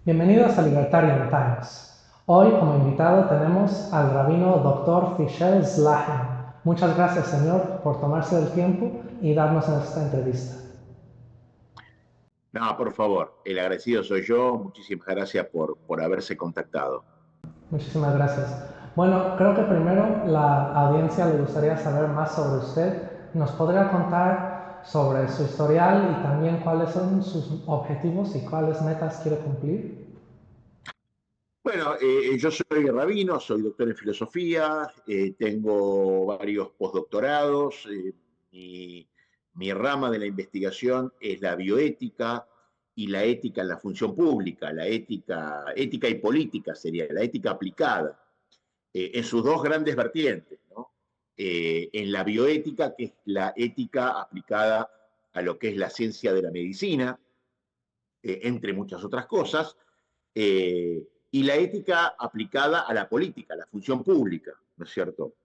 Bienvenidos a Libertarian Times. Hoy como invitado tenemos al rabino Dr. Fischel Slahen. Muchas gracias, señor, por tomarse el tiempo y darnos esta entrevista. No, por favor, el agradecido soy yo. Muchísimas gracias por haberse contactado. Muchísimas gracias. Bueno, creo que primero la audiencia le gustaría saber más sobre usted. ¿Nos podría contar sobre su historial y también cuáles son sus objetivos y cuáles metas quiere cumplir? Bueno, yo soy rabino, soy doctor en filosofía, tengo varios postdoctorados. Mi, mi rama de la investigación es la bioética y la ética en la función pública, la ética y política sería, la ética aplicada, en sus dos grandes vertientes, ¿no? En la bioética, que es la ética aplicada a lo que es la ciencia de la medicina, entre muchas otras cosas, y la ética aplicada a la política, a la función pública, ¿no es cierto?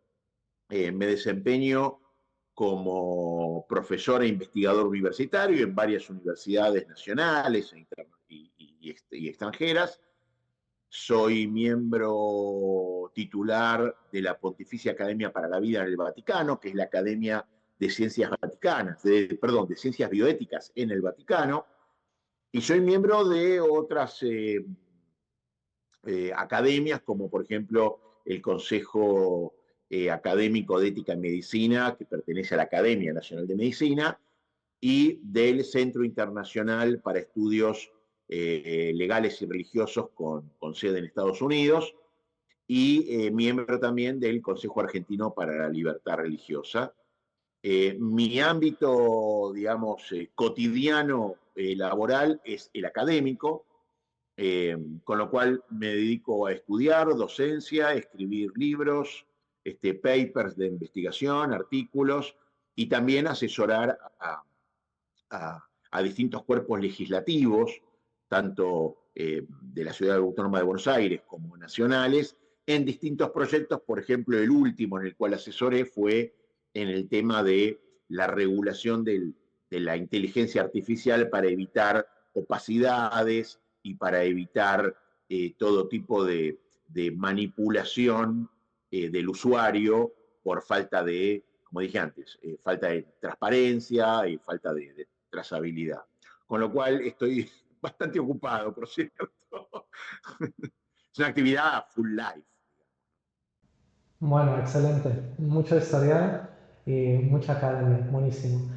Me desempeño como profesor e investigador universitario en varias universidades nacionales y extranjeras. Soy miembro titular de la Pontificia Academia para la Vida en el Vaticano, que es la Academia de Ciencias Vaticanas, perdón, de Ciencias Bioéticas en el Vaticano, y soy miembro de otras academias, como por ejemplo el Consejo Académico de Ética en Medicina, que pertenece a la Academia Nacional de Medicina, y del Centro Internacional para Estudios Legales y Religiosos con sede en Estados Unidos, y miembro también del Consejo Argentino para la Libertad Religiosa. Mi ámbito, digamos, cotidiano laboral es el académico, con lo cual me dedico a estudiar, docencia, escribir libros, papers de investigación, artículos, y también asesorar a distintos cuerpos legislativos, tanto de la Ciudad Autónoma de Buenos Aires como nacionales, en distintos proyectos. Por ejemplo, el último en el cual asesoré fue en el tema de la regulación de la inteligencia artificial para evitar opacidades y para evitar todo tipo de manipulación del usuario por falta de, como dije antes, falta de transparencia y falta de trazabilidad. Con lo cual estoy bastante ocupado, por cierto. Es una actividad full life. Bueno, excelente. Mucho historial y mucha academia. Buenísimo.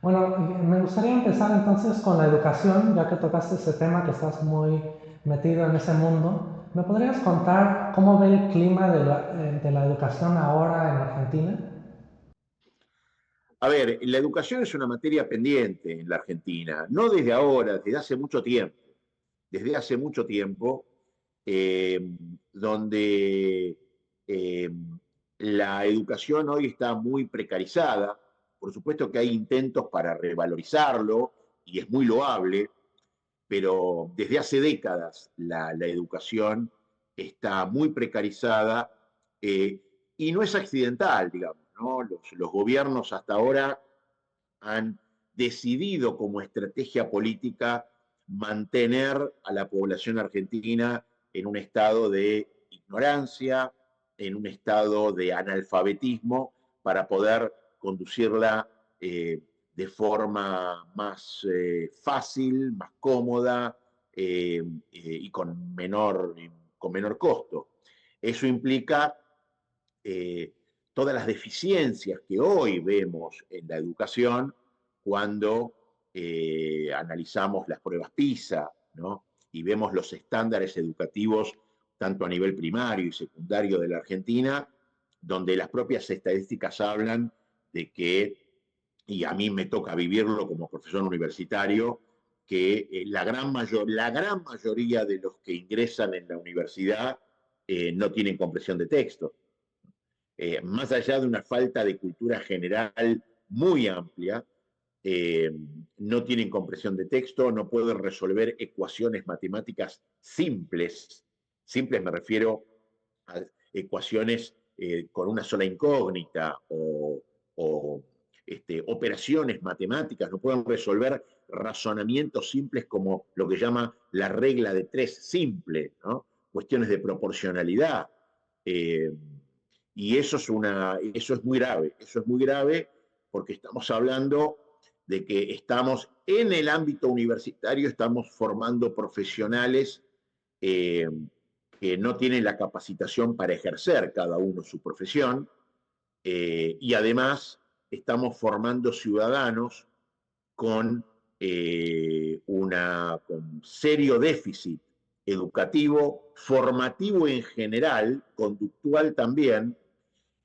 Bueno, me gustaría empezar entonces con la educación, ya que tocaste ese tema que estás muy metido en ese mundo. ¿Me podrías contar cómo ve el clima de la educación ahora en Argentina? A ver, la educación es una materia pendiente en la Argentina, no desde ahora, desde hace mucho tiempo. Desde hace mucho tiempo, eh, donde eh, la educación hoy está muy precarizada. Por supuesto que hay intentos para revalorizarlo y es muy loable, pero desde hace décadas la educación está muy precarizada, eh, y no es accidental, digamos, ¿no? Los gobiernos hasta ahora han decidido como estrategia política mantener a la población argentina en un estado de ignorancia, en un estado de analfabetismo, para poder conducirla de forma más fácil, más cómoda, y con menor costo. Eso implica eh, todas las deficiencias que hoy vemos en la educación cuando analizamos las pruebas PISA, ¿no? Y vemos los estándares educativos tanto a nivel primario y secundario de la Argentina, donde las propias estadísticas hablan de que, y a mí me toca vivirlo como profesor universitario, que la gran mayoría de los que ingresan en la universidad no tienen comprensión de texto. Más allá de una falta de cultura general muy amplia, eh, no tienen comprensión de texto, no pueden resolver ecuaciones matemáticas simples. Simples me refiero a ecuaciones con una sola incógnita o operaciones matemáticas, no pueden resolver razonamientos simples como lo que llama la regla de tres simple, ¿no? Cuestiones de proporcionalidad. Eh, y eso es muy grave, eso es muy grave porque estamos hablando de que estamos en el ámbito universitario, estamos formando profesionales eh, que no tienen la capacitación para ejercer cada uno su profesión, y además estamos formando ciudadanos con, con serio déficit educativo, formativo en general, conductual también,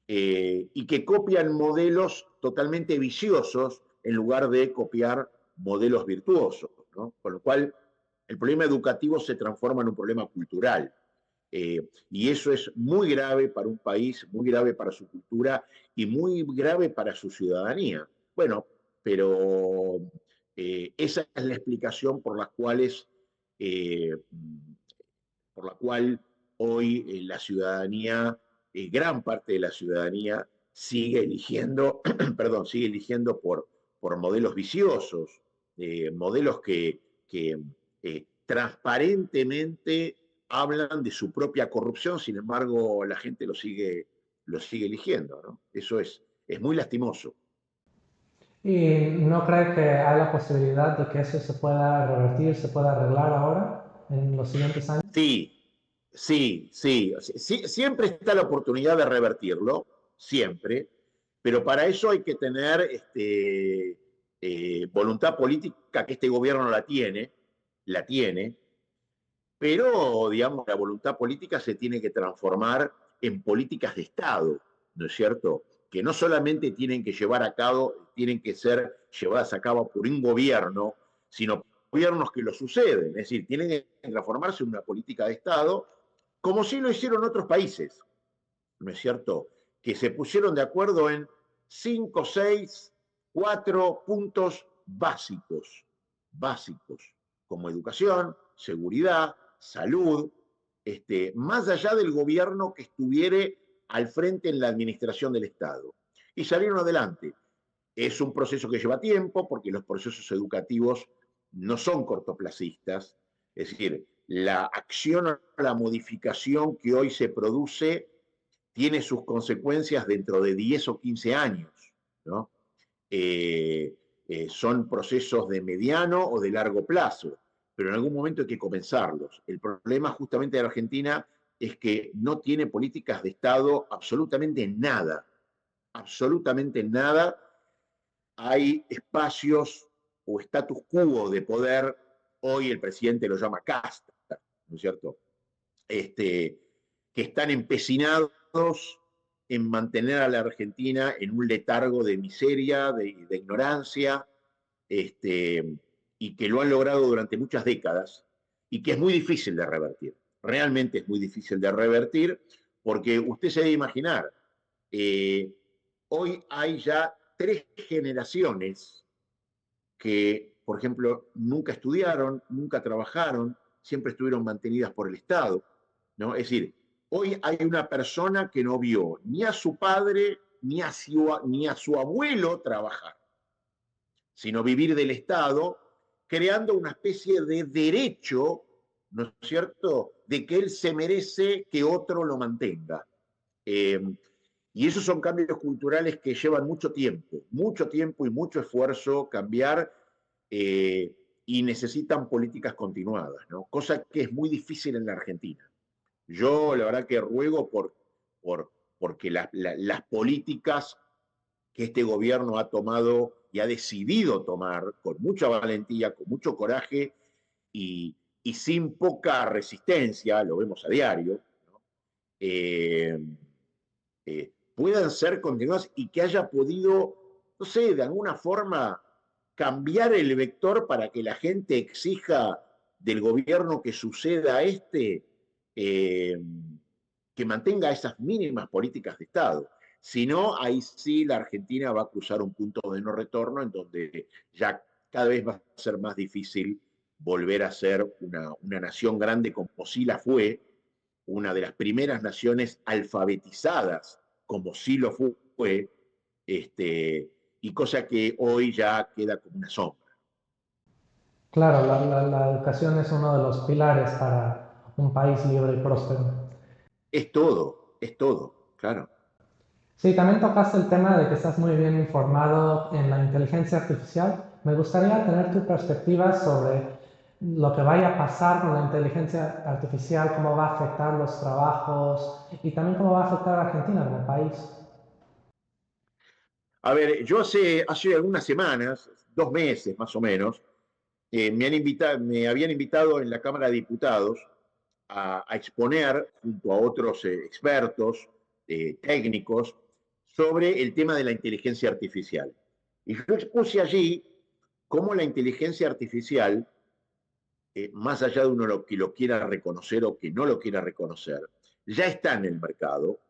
y que copian modelos totalmente viciosos en lugar de copiar modelos virtuosos, ¿no? Con lo cual, el problema educativo se transforma en un problema cultural. Y eso es muy grave para un país, muy grave para su cultura y muy grave para su ciudadanía. Bueno, pero esa es la explicación eh, por la cual hoy la ciudadanía, gran parte de la ciudadanía, sigue eligiendo, perdón, sigue eligiendo por modelos viciosos, modelos que transparentemente hablan de su propia corrupción, sin embargo la gente lo sigue eligiendo, ¿no? Eso es muy lastimoso. ¿Y no cree que hay la posibilidad de que eso se pueda revertir, se pueda arreglar ahora, en los siguientes años? Sí, sí, siempre está la oportunidad de revertirlo, siempre, pero para eso hay que tener voluntad política, que este gobierno la tiene, pero, digamos, la voluntad política se tiene que transformar en políticas de Estado, ¿no es cierto? Que no solamente tienen que llevar a cabo, tienen que ser llevadas a cabo por un gobierno, sino gobiernos que lo suceden. Es decir, tienen que transformarse en una política de Estado, como sí lo hicieron otros países, ¿no es cierto? Que se pusieron de acuerdo en 5, 6, 4 puntos básicos, como educación, seguridad, salud, más allá del gobierno que estuviera al frente en la administración del Estado. Y salieron adelante. Es un proceso que lleva tiempo porque los procesos educativos no son cortoplacistas, es decir, la acción o la modificación que hoy se produce tiene sus consecuencias dentro de 10 o 15 años, ¿no? Son procesos de mediano o de largo plazo, pero en algún momento hay que comenzarlos. El problema justamente de la Argentina es que no tiene políticas de Estado absolutamente nada. Hay espacios o status quo de poder, hoy el presidente lo llama casta, ¿no es cierto? Que están empecinados en mantener a la Argentina en un letargo de miseria, de ignorancia, y que lo han logrado durante muchas décadas y que es muy difícil de revertir. Realmente es muy difícil de revertir porque usted se debe imaginar, eh, hoy hay ya 3 generaciones que, por ejemplo, nunca estudiaron, nunca trabajaron, siempre estuvieron mantenidas por el Estado, ¿no? Es decir, hoy hay una persona que no vio ni a su padre ni a su abuelo trabajar, sino vivir del Estado, creando una especie de derecho, ¿no es cierto?, de que él se merece que otro lo mantenga. Eh, y esos son cambios culturales que llevan mucho tiempo y mucho esfuerzo cambiar, y necesitan políticas continuadas, ¿no? Cosa que es muy difícil en la Argentina. Yo la verdad que ruego por, porque las políticas que este gobierno ha tomado y ha decidido tomar con mucha valentía, con mucho coraje y sin poca resistencia, lo vemos a diario, ¿no? eh, puedan ser continuadas y que haya podido, no sé, de alguna forma cambiar el vector para que la gente exija del gobierno que suceda a eh, que mantenga esas mínimas políticas de Estado. Si no, ahí sí la Argentina va a cruzar un punto de no retorno en donde ya cada vez va a ser más difícil volver a ser una nación grande como sí la fue, una de las primeras naciones alfabetizadas como sí lo fue, este, y cosa que hoy ya queda como una sombra. Claro, la educación es uno de los pilares para un país libre y próspero. Es todo, claro. Sí, también tocaste el tema de que estás muy bien informado en la inteligencia artificial. Me gustaría tener tu perspectiva sobre lo que vaya a pasar con la inteligencia artificial, cómo va a afectar los trabajos y también cómo va a afectar a Argentina como país. A ver, yo hace algunas semanas, 2 meses más o menos, me habían invitado en la Cámara de Diputados a exponer junto a otros expertos, técnicos, sobre el tema de la inteligencia artificial. Y yo expuse allí cómo la inteligencia artificial, más allá de uno que lo quiera reconocer o que no lo quiera reconocer, ya está en el mercado.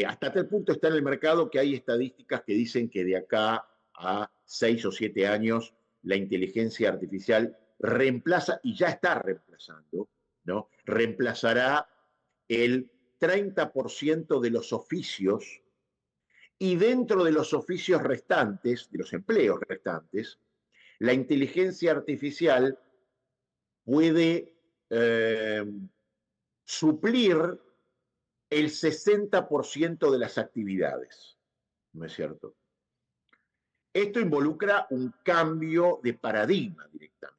Hasta tal punto está en el mercado que hay estadísticas que dicen que de acá a 6 o 7 años la inteligencia artificial reemplaza, y ya está reemplazando, ¿no? Reemplazará el 30% de los oficios, y dentro de los oficios restantes, de los empleos restantes, la inteligencia artificial puede eh, suplir el 60% de las actividades, ¿no es cierto? Esto involucra un cambio de paradigma directamente.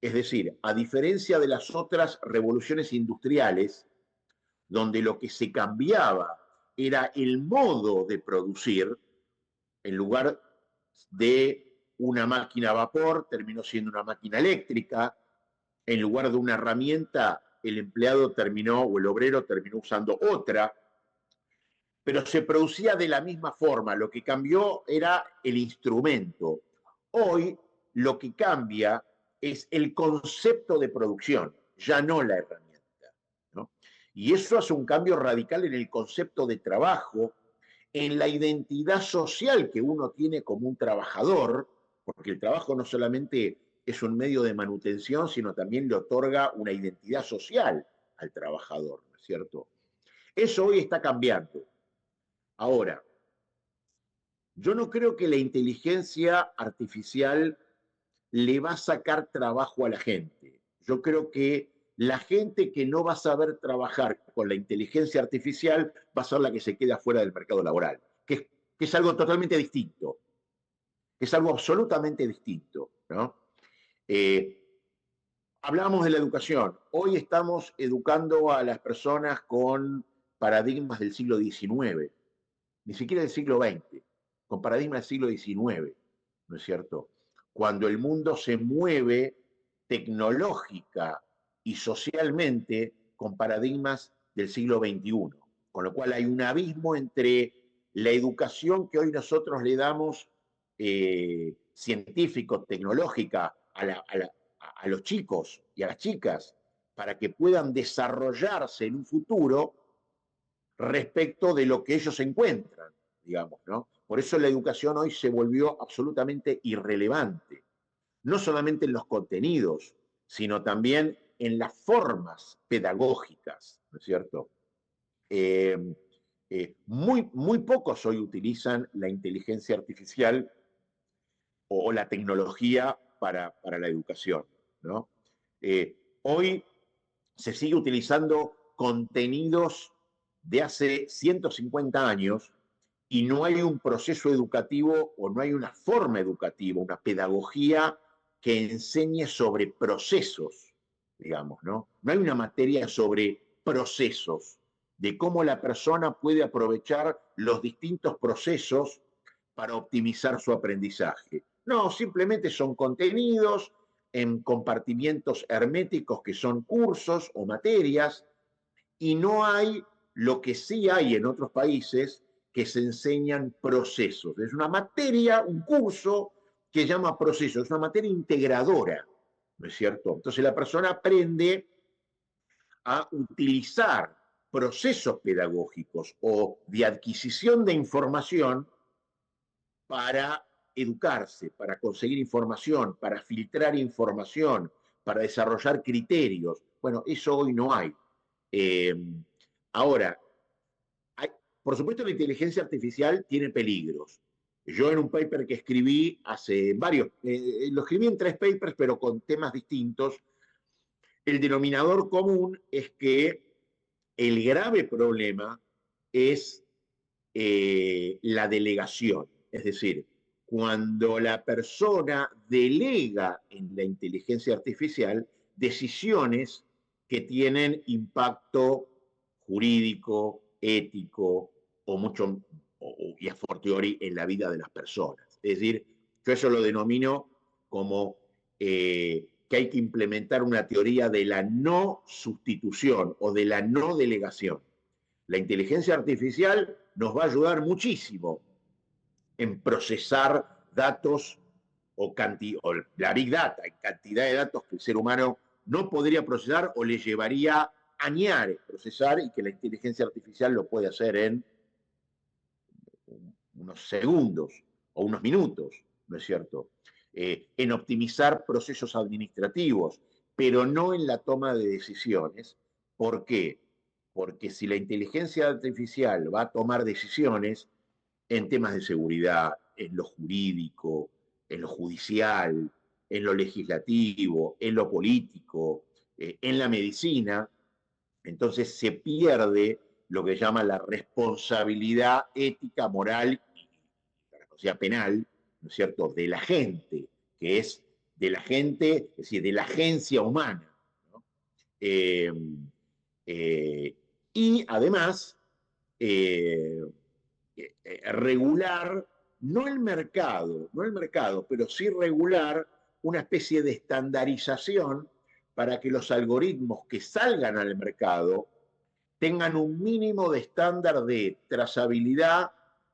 Es decir, a diferencia de las otras revoluciones industriales, donde lo que se cambiaba era el modo de producir, en lugar de una máquina a vapor, terminó siendo una máquina eléctrica, en lugar de una herramienta, el empleado terminó, o el obrero terminó usando otra, pero se producía de la misma forma. Lo que cambió era el instrumento. Hoy lo que cambia es el concepto de producción, ya no la herramienta, ¿no? Y eso hace un cambio radical en el concepto de trabajo, en la identidad social que uno tiene como un trabajador, porque el trabajo no solamente es un medio de manutención, sino también le otorga una identidad social al trabajador, ¿no es cierto? Eso hoy está cambiando. Ahora, yo no creo que la inteligencia artificial le va a sacar trabajo a la gente. Yo creo que la gente que no va a saber trabajar con la inteligencia artificial va a ser la que se queda fuera del mercado laboral, que es algo totalmente distinto, que es algo absolutamente distinto, ¿no? Eh, Hablábamos de la educación. Hoy estamos educando a las personas con paradigmas del siglo XIX, ni siquiera del siglo XX, con paradigmas del siglo XIX, ¿no es cierto? Cuando el mundo se mueve tecnológica y socialmente con paradigmas del siglo XXI, con lo cual hay un abismo entre la educación que hoy nosotros le damos científico, tecnológica a los chicos y a las chicas para que puedan desarrollarse en un futuro respecto de lo que ellos encuentran, digamos, ¿no? Por eso la educación hoy se volvió absolutamente irrelevante, no solamente en los contenidos, sino también en las formas pedagógicas, ¿no es cierto? Eh, muy pocos hoy utilizan la inteligencia artificial o la tecnología para la educación, ¿no? Hoy se sigue utilizando contenidos de hace 150 años y no hay un proceso educativo o no hay una forma educativa, una pedagogía que enseñe sobre procesos, digamos, ¿no? No hay una materia sobre procesos, de cómo la persona puede aprovechar los distintos procesos para optimizar su aprendizaje. No, simplemente son contenidos en compartimientos herméticos que son cursos o materias, y no hay lo que sí hay en otros países, que se enseñan procesos. Es una materia, un curso que llama procesos, es una materia integradora, ¿no es cierto? Entonces la persona aprende a utilizar procesos pedagógicos o de adquisición de información para educarse, para conseguir información, para filtrar información, para desarrollar criterios. Bueno, eso hoy no hay. Eh, Ahora, hay, por supuesto, la inteligencia artificial tiene peligros. Yo en un paper que escribí hace varios, lo escribí en 3 papers, pero con temas distintos, el denominador común es que el grave problema es la delegación. Es decir, cuando la persona delega en la inteligencia artificial decisiones que tienen impacto jurídico, ético o mucho, y a fortiori en la vida de las personas. Es decir, yo eso lo denomino como que hay que implementar una teoría de la no sustitución o de la no delegación. La inteligencia artificial nos va a ayudar muchísimo en procesar datos o la big data, en cantidad de datos que el ser humano no podría procesar o le llevaría añares procesar, y que la inteligencia artificial lo puede hacer en unos segundos o unos minutos, ¿no es cierto? En optimizar procesos administrativos, pero no en la toma de decisiones. ¿Por qué? Porque si la inteligencia artificial va a tomar decisiones en temas de seguridad, en lo jurídico, en lo judicial, en lo legislativo, en lo político, en la medicina, entonces se pierde lo que llama la responsabilidad ética, moral y la responsabilidad penal, ¿no es cierto?, de la gente, que es de la gente, es decir, de la agencia humana, ¿no? Eh, eh, y además, eh, regular, no el mercado, pero sí regular una especie de estandarización para que los algoritmos que salgan al mercado tengan un mínimo de estándar de trazabilidad,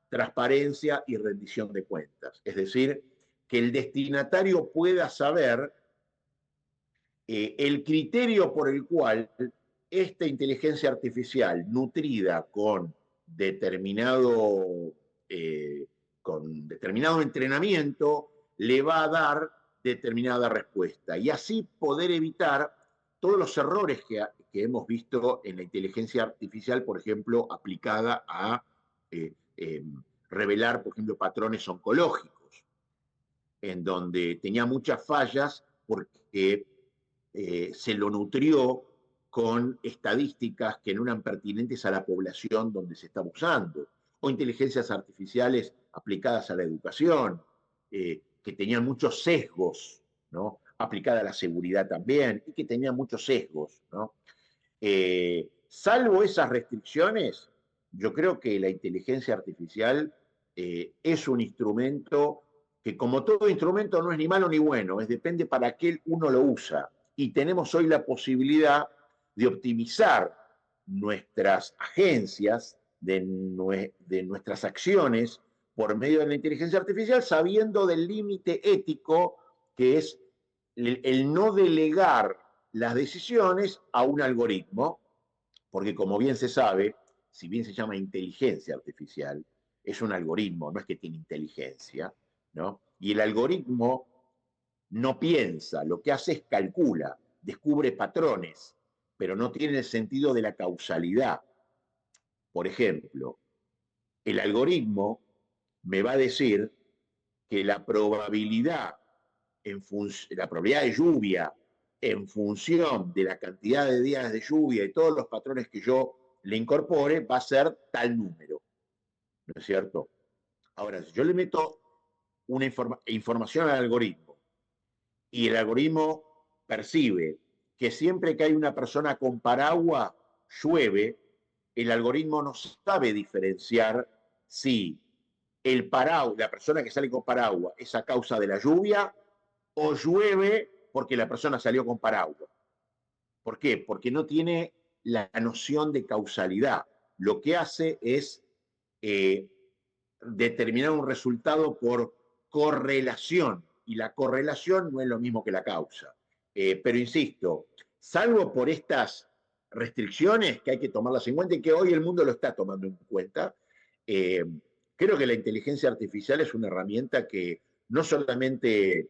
transparencia y rendición de cuentas. Es decir, que el destinatario pueda saber el criterio por el cual esta inteligencia artificial nutrida eh, con determinado entrenamiento le va a dar determinada respuesta, y así poder evitar todos los errores que hemos visto en la inteligencia artificial, por ejemplo, aplicada a eh, eh, revelar, por ejemplo, patrones oncológicos, en donde tenía muchas fallas porque se lo nutrió con estadísticas que no eran pertinentes a la población donde se estaba usando, o inteligencias artificiales aplicadas a la educación, que tenían muchos sesgos, ¿no?, aplicada a la seguridad también, y que tenían muchos sesgos, ¿no? Salvo esas restricciones, yo creo que la inteligencia artificial es un instrumento que, como todo instrumento, no es ni malo ni bueno, depende para qué uno lo usa. Y tenemos hoy la posibilidad de optimizar nuestras agencias, de nuestras acciones por medio de la inteligencia artificial, sabiendo del límite ético que es el no delegar las decisiones a un algoritmo, porque como bien se sabe, si bien se llama inteligencia artificial, es un algoritmo, no es que tiene inteligencia, ¿no? Y el algoritmo no piensa, lo que hace es calcula, descubre patrones, pero no tiene el sentido de la causalidad. Por ejemplo, el algoritmo me va a decir que la probabilidad de lluvia en función de la cantidad de días de lluvia y todos los patrones que yo le incorpore va a ser tal número, ¿no es cierto? Ahora, si yo le meto una información al algoritmo y el algoritmo percibe que siempre que hay una persona con paraguas llueve, el algoritmo no sabe diferenciar si la persona que sale con paraguas es a causa de la lluvia o llueve porque la persona salió con paraguas. ¿Por qué? Porque no tiene la noción de causalidad. Lo que hace es eh, determinar un resultado por correlación, y la correlación no es lo mismo que la causa. Pero insisto, salvo por estas restricciones que hay que tomarlas en cuenta y que hoy el mundo lo está tomando en cuenta, eh, creo que la inteligencia artificial es una herramienta que no solamente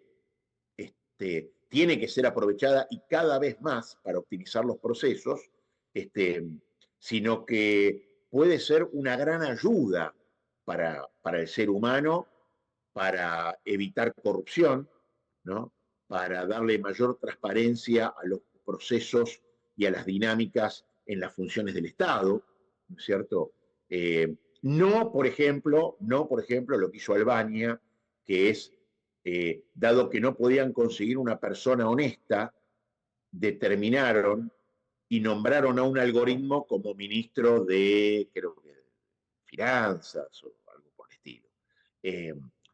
tiene que ser aprovechada y cada vez más para optimizar los procesos, sino que puede ser una gran ayuda para el ser humano para evitar corrupción, ¿no? Para darle mayor transparencia a los procesos y a las dinámicas en las funciones del Estado, ¿no es cierto? No, por ejemplo, lo que hizo Albania, que es, dado que no podían conseguir una persona honesta, determinaron y nombraron a un algoritmo como ministro de, creo que, finanzas o algo por el estilo. Eh,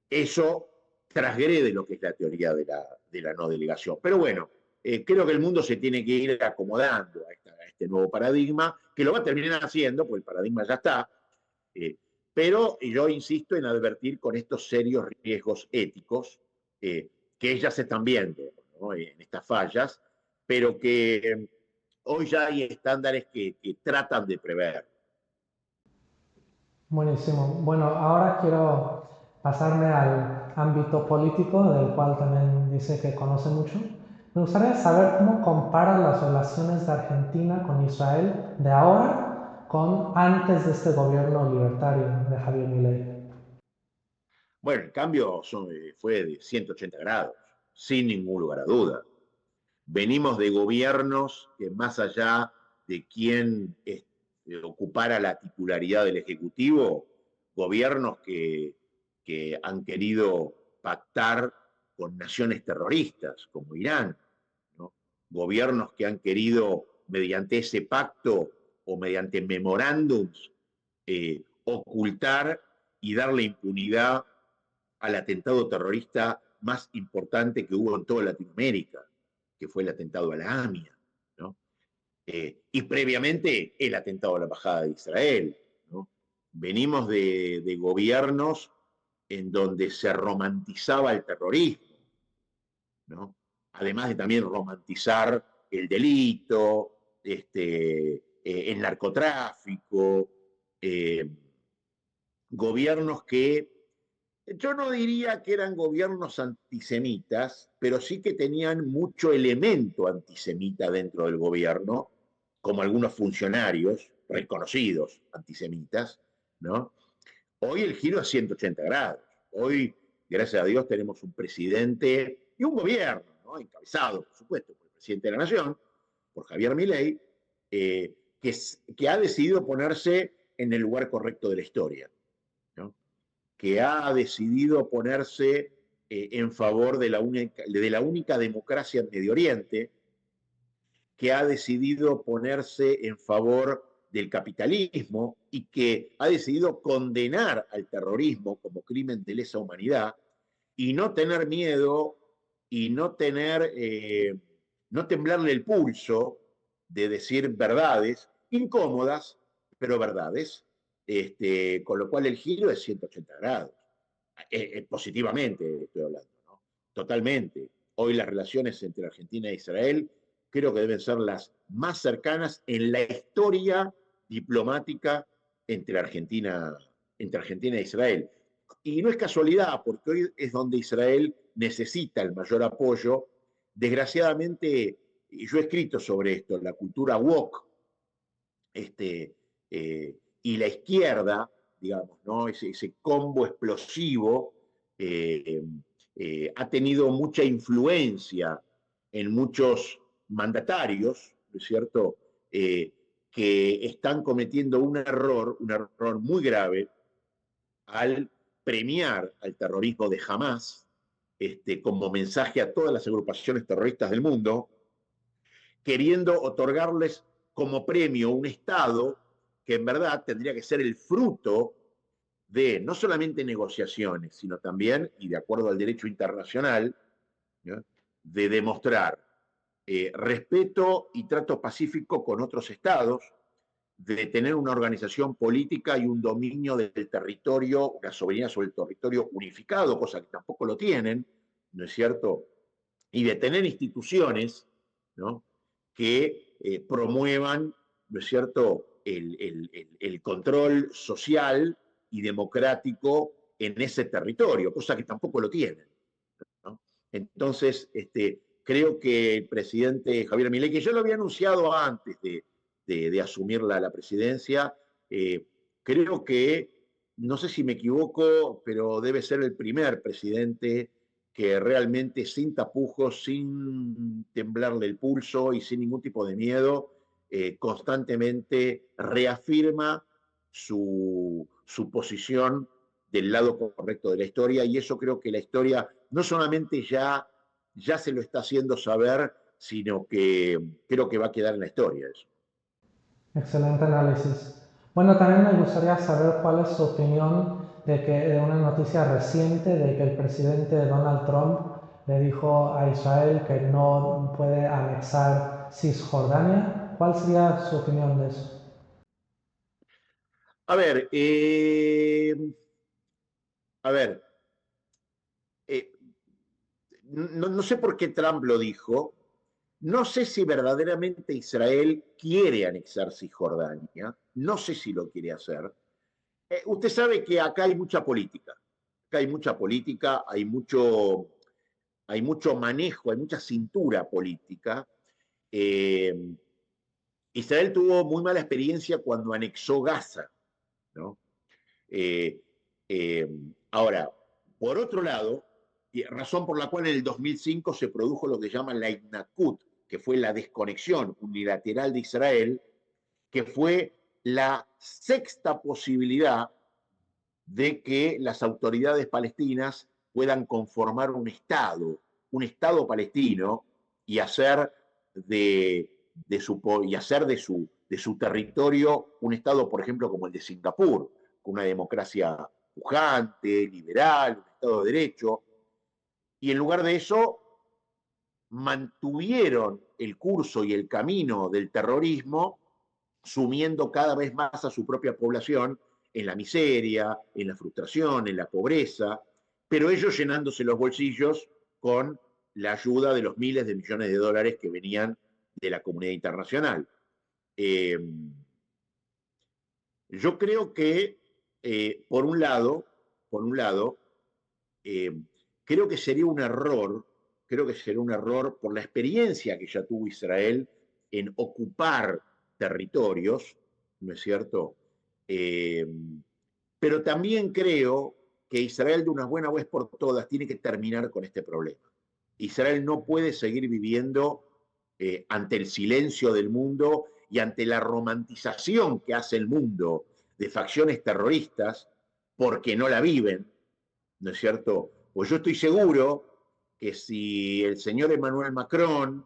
Eso transgrede lo que es la teoría de la no delegación. Pero bueno, creo que el mundo se tiene que ir acomodando a este nuevo paradigma, que lo va a terminar haciendo, porque el paradigma ya está, eh, pero yo insisto en advertir con estos serios riesgos éticos que ellas se están viendo, ¿no? En estas fallas, pero que hoy ya hay estándares que tratan de prever. Buenísimo. Bueno, ahora quiero pasarme al ámbito político, del cual también dice que conoce mucho. Me gustaría saber cómo compara las relaciones de Argentina con Israel de ahora con antes de este gobierno libertario de Javier Milei. Bueno, el cambio fue de 180 grados, sin ningún lugar a duda. Venimos de gobiernos que más allá de quién ocupara la titularidad del Ejecutivo, gobiernos que han querido pactar con naciones terroristas como Irán, ¿no? Gobiernos que han querido, mediante ese pacto o mediante memorándums, ocultar y darle impunidad al atentado terrorista más importante que hubo en toda Latinoamérica, que fue el atentado a la AMIA, ¿no? Y previamente el atentado a la Embajada de Israel, ¿no? Venimos de gobiernos en donde se romantizaba el terrorismo, ¿no? Además de también romantizar el delito, el narcotráfico, eh, gobiernos que yo no diría que eran gobiernos antisemitas, pero sí que tenían mucho elemento antisemita dentro del gobierno, como algunos funcionarios reconocidos antisemitas, ¿no? Hoy el giro es 180 grados. Hoy, gracias a Dios, tenemos un presidente y un gobierno, ¿no? Encabezado, por supuesto, por el presidente de la Nación, por Javier Milei, que ha decidido ponerse en el lugar correcto de la historia, ¿no? Que ha decidido ponerse en favor de la única democracia en Medio Oriente, que ha decidido ponerse en favor del capitalismo y que ha decidido condenar al terrorismo como crimen de lesa humanidad y no tener miedo y no temblarle el pulso de decir verdades incómodas, pero verdades, con lo cual el giro es 180 grados. Positivamente estoy hablando, ¿no? Totalmente. Hoy las relaciones entre Argentina e Israel creo que deben ser las más cercanas en la historia diplomática entre Argentina e Israel. Y no es casualidad, porque hoy es donde Israel necesita el mayor apoyo. Desgraciadamente, y yo he escrito sobre esto, la cultura woke, y la izquierda, digamos, ¿no? Ese combo explosivo eh, ha tenido mucha influencia en muchos mandatarios, ¿no es cierto?, que están cometiendo un error muy grave al premiar al terrorismo de Hamas como mensaje a todas las agrupaciones terroristas del mundo, queriendo otorgarles como premio un Estado que en verdad tendría que ser el fruto de no solamente negociaciones, sino también, y de acuerdo al derecho internacional, ¿no?, de demostrar respeto y trato pacífico con otros estados, de tener una organización política y un dominio del territorio, una soberanía sobre el territorio unificado, cosa que tampoco lo tienen, ¿no es cierto? Y de tener instituciones, ¿no?, que promuevan, ¿no es cierto?, el control social y democrático en ese territorio, cosa que tampoco lo tienen, ¿no? Entonces, creo que el presidente Javier Milei, que yo lo había anunciado antes de asumir la presidencia, creo que no sé si me equivoco, pero debe ser el primer presidente que realmente sin tapujos, sin temblarle el pulso y sin ningún tipo de miedo, constantemente reafirma su posición del lado correcto de la historia, y eso creo que la historia no solamente ya se lo está haciendo saber, sino que creo que va a quedar en la historia eso. Excelente análisis. Bueno, también me gustaría saber cuál es su opinión de una noticia reciente de que el presidente Donald Trump le dijo a Israel que no puede anexar Cisjordania. ¿Cuál sería su opinión de eso? A ver, a ver, eh, no sé por qué Trump lo dijo, no sé si verdaderamente Israel quiere anexar Cisjordania, no sé si lo quiere hacer. Usted sabe que acá hay mucha política, acá hay mucha política, hay mucho manejo, hay mucha cintura política. Eh, Israel tuvo muy mala experiencia cuando anexó Gaza, ¿no? Eh, eh, Ahora, por otro lado, y razón por la cual en el 2005 se produjo lo que llaman la Itnakut, que fue la desconexión unilateral de Israel, que fue la sexta posibilidad de que las autoridades palestinas puedan conformar un Estado palestino, y hacer de su territorio un Estado, por ejemplo, como el de Singapur, con una democracia pujante, liberal, un Estado de Derecho, y en lugar de eso mantuvieron el curso y el camino del terrorismo, sumiendo cada vez más a su propia población en la miseria, en la frustración, en la pobreza, pero ellos llenándose los bolsillos con la ayuda de los miles de millones de dólares que venían de la comunidad internacional. Eh, yo creo que, por un lado, eh, creo que sería un error, creo que sería un error por la experiencia que ya tuvo Israel en ocupar territorios, ¿no es cierto? Eh, pero también creo que Israel de una buena vez por todas tiene que terminar con este problema. Israel no puede seguir viviendo ante el silencio del mundo y ante la romantización que hace el mundo de facciones terroristas porque no la viven, ¿no es cierto? Pues yo estoy seguro que si el señor Emmanuel Macron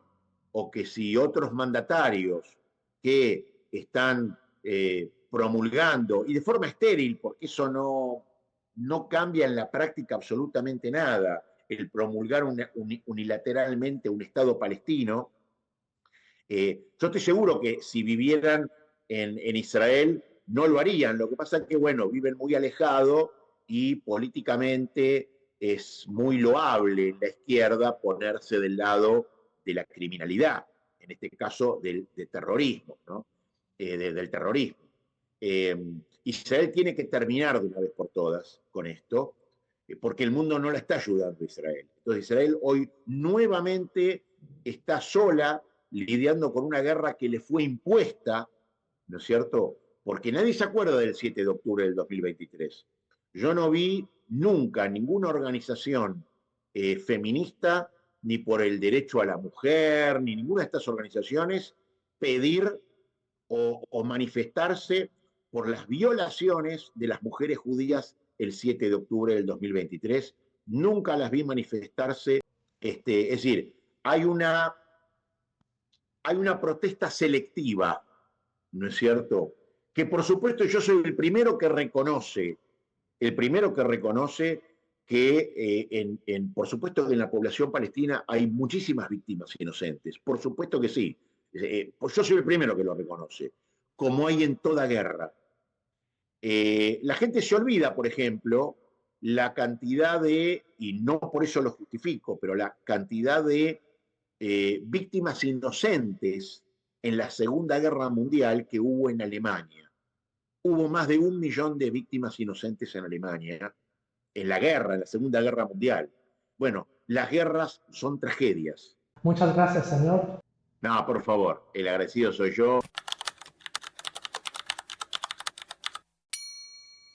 o que si otros mandatarios que están promulgando, y de forma estéril, porque eso no cambia en la práctica absolutamente nada, el promulgar unilateralmente un Estado palestino, yo estoy seguro que si vivieran en Israel no lo harían. Lo que pasa es que, bueno, viven muy alejados y políticamente es muy loable en la izquierda ponerse del lado de la criminalidad, en este caso del terrorismo, ¿no? Del terrorismo. Eh, Israel tiene que terminar de una vez por todas con esto, porque el mundo no la está ayudando a Israel. Entonces Israel hoy nuevamente está sola lidiando con una guerra que le fue impuesta, ¿no es cierto? Porque nadie se acuerda del 7 de octubre del 2023. Yo no vi nunca ninguna organización feminista, ni por el derecho a la mujer, ni ninguna de estas organizaciones pedir o manifestarse por las violaciones de las mujeres judías el 7 de octubre del 2023. Nunca las vi manifestarse. Es decir, hay una protesta selectiva, ¿no es cierto? Que por supuesto yo soy el primero que reconoce que por supuesto que en la población palestina hay muchísimas víctimas inocentes, por supuesto que sí, pues yo soy el primero que lo reconoce, como hay en toda guerra. La gente se olvida, por ejemplo, la cantidad y no por eso lo justifico, pero la cantidad de víctimas inocentes en la Segunda Guerra Mundial que hubo en Alemania. Hubo más de 1 millón de víctimas inocentes en Alemania en la guerra, en la Segunda Guerra Mundial. Bueno, las guerras son tragedias. Muchas gracias, señor. No, por favor, el agradecido soy yo.